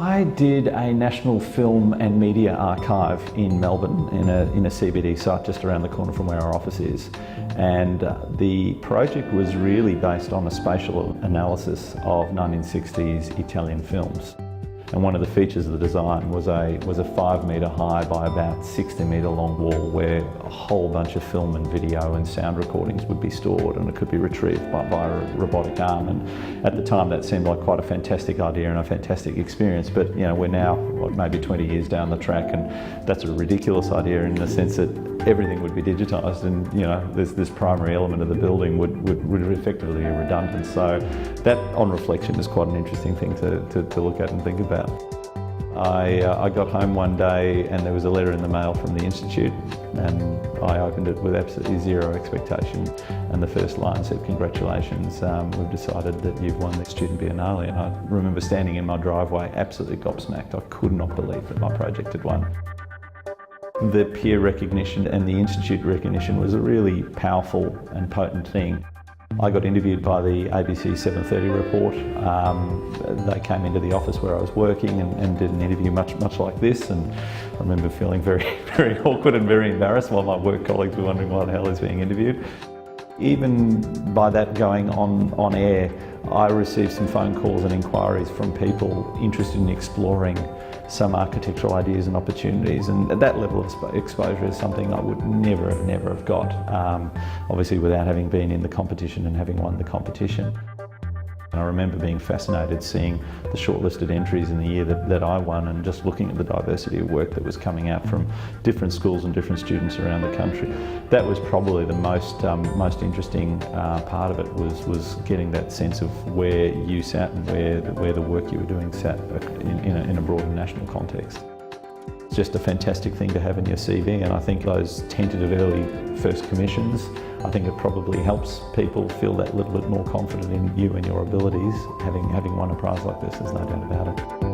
I did a National Film and Media Archive in Melbourne in a CBD site just around the corner from where our office is. And the project was really based on a spatial analysis of 1960s Italian films. And one of the features of the design was a 5 metre high by about 60 metre long wall where a whole bunch of film and video and sound recordings would be stored, and it could be retrieved by a robotic arm. And at the time that seemed like quite a fantastic idea and a fantastic experience, but you know, we're now maybe 20 years down the track, and that's a ridiculous idea in the sense that everything would be digitised, and you know, this primary element of the building would effectively be redundant. So that, on reflection, is quite an interesting thing to look at and think about. I got home one day and there was a letter in the mail from the Institute, and I opened it with absolutely zero expectation, and the first line said, "Congratulations, we've decided that you've won the Student Biennale." And I remember standing in my driveway absolutely gobsmacked. I could not believe that my project had won. The peer recognition and the Institute recognition was a really powerful and potent thing. I got interviewed by the ABC 7:30 report. They came into the office where I was working and did an interview much like this, and I remember feeling very, very awkward and very embarrassed while my work colleagues were wondering why the hell he's being interviewed. Even by that going on air, I received some phone calls and inquiries from people interested in exploring some architectural ideas and opportunities, and that level of exposure is something I would never have got, obviously without having been in the competition and having won the competition. And I remember being fascinated seeing the shortlisted entries in the year that I won, and just looking at the diversity of work that was coming out from different schools and different students around the country. That was probably the most interesting part of it, was getting that sense of where you sat and where the work you were doing sat in a broader national context. It's just a fantastic thing to have in your CV, and I think those tentative early first commissions, I think it probably helps people feel that little bit more confident in you and your abilities, having won a prize like this. There's no doubt about it.